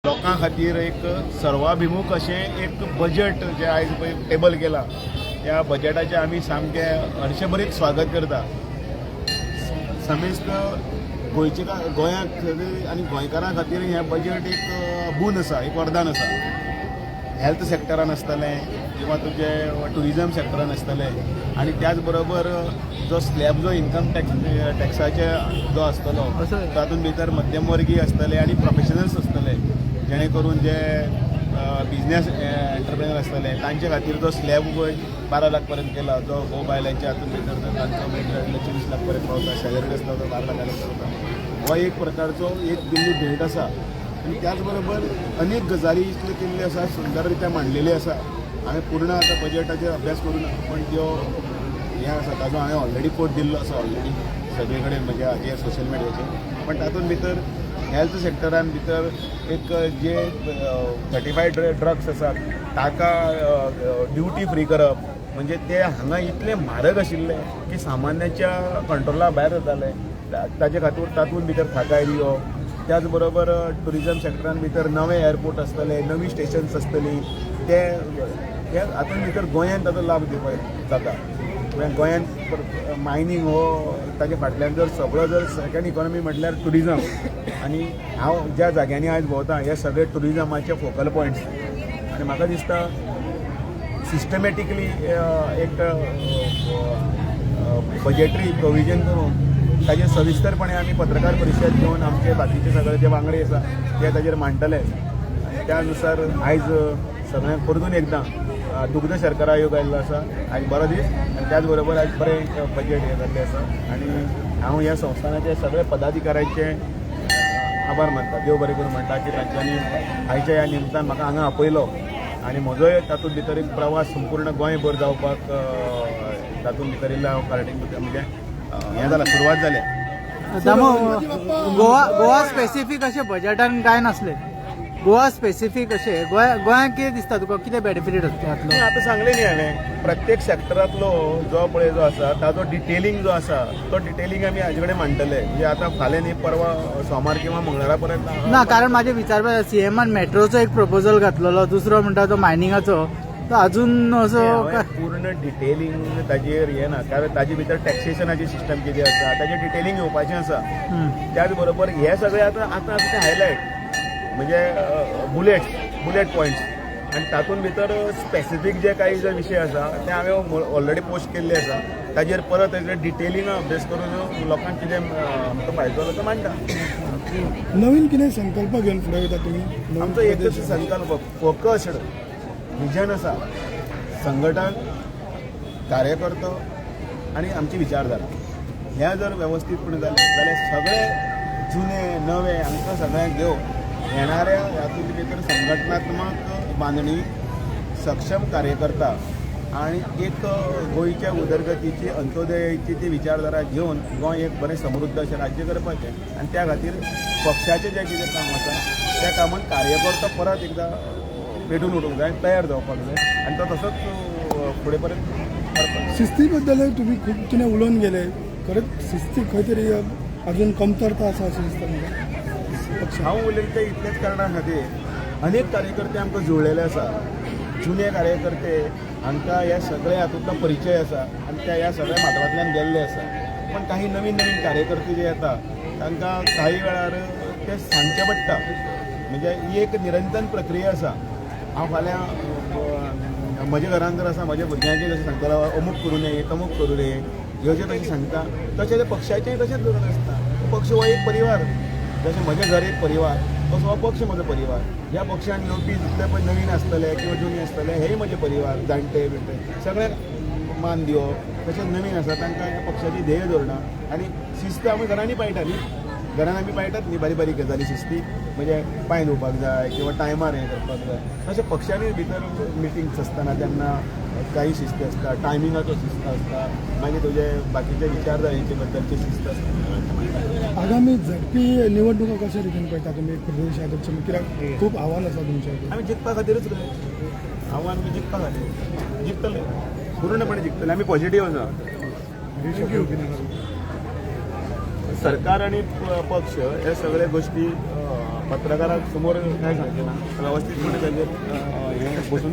लोकां खातीर एक सर्वाभिमुख अशें एक बजेट जे आयज पळय टेबल केला त्या बजेटाचें आमी सामकें हर्षभरीत स्वागत करता। समेस्त गोंयांत आनी गोंयकारां खातीर हें बजेट एक बून आसा, एक वरदान आसा। हेल्थ सेक्टरान आसतलें किंवा तुजें टुरिजम सेक्टरान आसतलें आनी त्याच बरोबर जो स्लॅब जो इन्कम टॅक्साचे जो आसतलो तातूंत भितर मध्यमवर्गीय आसतले आनी प्रोफेशनल्स आसतले, जेणे करून जे बिजनेस एंटरप्रेनर आसतले तांचे खातीर जो स्लॅब 12 लाख पर्यंत केला, जो भोव बायलांच्या हातूंत भितर तांचो 20 लाख पर्यंत पावता, सॅलरी आसता तो 12 लाखांनी पावता। हो एक प्रकारचो एक दिल्ली भेट आसा। आनी त्याच बरोबर अनेक गजाली इतल्यो केल्ल्यो आसा, सुंदर रित्या मांडलेल्यो आसा। हांवें पूर्ण आतां बजेटाचेर अभ्यास करून पण त्यो हें आसा ताजो हांवें ऑलरेडी कोट दिल्लो आसा ऑलरेडी सगळे कडेन म्हज्या हाचेर सोशल मिडियाचेर। पण तातूंत भितर हेल्थ सेक्टरान भितर एक जे 35 ड्रग्स आसात ताका ड्युटी फ्री करप, म्हणजे ते हांगा इतले म्हारग आशिल्ले की सामान्याच्या कंट्रोला भायर जाताले। ताचे खातीर तातूंत भितर थाकाय दिवप, त्याच बरोबर टुरिजम सेक्टरान भितर नवे एअरपोर्ट आसतले, नवी स्टेशन्स आसतली, ते हातूंत भितर गोंयांत ताचो लाभ दिवपाक जाता। गोंयांत मायनींग हो ताचे फाटल्यान जर सगळो जर सेकंड इकॉनॉमी म्हटल्यार टुरिजम, आनी हांव ज्या जाग्यांनी आयज भोंवता हे सगळे टुरिजमाचे फोकल पॉयंट्स। आनी म्हाका दिसता सिस्टमॅटिकली एक बजेटरी प्रोविजन करून ताजेर सविस्तरपणे आमी पत्रकार परिशद घेवन आमचे बाकीचे सगळे जे वांगडी आसा ते ताजेर मांडटले। आनी त्या अनुसार आयज सगळ्यांक परतून एकदां दुग्ध शर्करा आयोग आयिल्लो आसा, आयज बरो दीस। आनी त्याच बरोबर आयज बरें बजेट हे जाल्लें आसा आनी हांव ह्या संस्थानाचे सगळे पदाधिकाऱ्यांचे आभार मानता, देव बरें करून म्हणटा की तांच्यांनी आयच्या ह्या निमतान म्हाका हांगा आपयलो आनी म्हजोय तातूंत भितर एक प्रवास संपूर्ण गोंयभर जावपाक तातूंत भितर इल्लो हांव कार्डिंग म्हणजे हें जालां, सुरवात जाल्या। गोवा स्पेसिफीक अशें बजेटान कांय नासलें, गोवा स्पेसिफीक अशें गोंयांक कितें दिसता तुका, कितें बेनिफीट जातलो? आतां सांगलें न्ही हांवें, प्रत्येक सेक्टरांतलो जो पळय जो आसा ताजो डिटेलिंग जो आसा तो डिटेलिंग आमी हाजे कडेन मांडटले। म्हणजे आतां फाल्यां न्ही परवा सोमार किंवा मंगळारा पर्यंत ना, कारण म्हाजे विचारपाक सीएमान मेट्रोचो एक प्रपोजल घातलेलो, दुसरो म्हणटा तो मायनिंगाचो, तो अजून असो पूर्ण डिटेलिंग ताजेर हें ना, कारण ताजे भितर टॅक्सेशनाची सिस्टम कितें आसा ताजें डिटेलिंग येवपाचें आसा। त्याच बरोबर हे सगळे आतां आतां ते हायलायट म्हणजे बुलेट पॉयंट्स, आनी तातूंत भितर स्पेसिफीक जे काही जे विशय आसा ते हांवें ऑलरेडी पोस्ट केल्ले आसा। ताजेर परत ताजेर डिटेलिंग अभ्यास करून लोकांक कितें आमकां फायदो जाता तो मांडटा। नवीन कितें संकल्प घेवन फुडें वयता तुमी? आमचो एकच संकल्प, फोकस्ड विजन आसा, संघटन, कार्यकर्तो आनी आमची विचारधारा हें जर वेवस्थीतपणे जालें जाल्यार सगळे जुने नवे हांकां सगळ्यांक घेवन येणाऱ्या हातूंत भितर संघटनात्मक बांदणी, सक्षम कार्यकर्ता आनी एक गोंयच्या उदरगतीची अंत्योदयाची ती विचारधारा घेवन गोंय एक बरें समृद्ध अशें राज्य करपाचें। आनी त्या खातीर पक्षाचें जें कितें काम आसा त्या कामान कार्यकर्तो परत एकदां पेटून उठूंक जाय, तयार जावपाक जाय आनी तो तसोच फुडें पर्यंत करपाक। शिस्ती बद्दल तुमी खूब कितें उलोवन गेले, खरेंच शिस्ती खंय तरी अजून कमतरता आसा अशें दिसता म्हाका। हांव उलयता इतलेच कारणां खातीर अनेक कार्यकर्ते आमकां जुळलेले आसा, जुने कार्यकर्ते हांकां ह्या सगळ्या हातूंतलो परिचय आसा आनी त्या ह्या सगळ्या माध्यमांतल्यान गेल्ले आसा। पण काही नवीन कार्यकर्ते जे येता तांकां काही वेळार ते सांगचें पडटा, म्हणजे ही एक निरंतर प्रक्रिया आसा। हांव फाल्यां म्हज्या घरांत जर आसा म्हज्या भुरग्यांचें जशें सांगतलो अमूक करूं रे, तमूक करूं रे, ह्यो जें तशें सांगता तशें ते पक्षाचेंय तशेंच गरज आसता। पक्ष हो एक परिवार, जशें म्हजें घर एक परिवार तसो हो पक्ष म्हजो परिवार। ह्या पक्षान येवपी जितले पळय नवीन आसतले किंवा जुने आसतले हेय म्हजे परिवार, जाणटे बिणटे सगळ्यांक मान दिवप। तशेंच नवीन आसा तांकां ह्या पक्षाची ध्येय धोरणां आनी शिस्त आमी घरांनी पाळटा न्ही, घरान आमी पाळटात न्ही बारीक बारीक गजाली शिस्ती, म्हणजे पांय धुवपाक जाय किंवा टायमार हें करपाक जाय। तशें पक्षांनी भितर मिटिंग्स आसतना तेन्ना काही शिस्त आसता, टायमिंगाचो शिस्त आसता, मागीर तुजे बाकीचे विचारधारेचे बद्दलची शिस्त आसता। आगामी झडपी निवडणुका कशा रितीन पळयता तुमी प्रदेश अध्यक्ष, कित्याक खूब आव्हान आसा तुमच्या? आमी जिखपा खातीरच आव्हान बी जिखपा खातीर जिखतले, पूर्णपणे जिखतले, आमी पॉझिटिव्ह आसा। सरकार सरकार आणि पक्ष हे सगळे गोष्टी पत्रकारा समोर काय सांगते ना व्यवस्थितपणे त्याचे हे बसून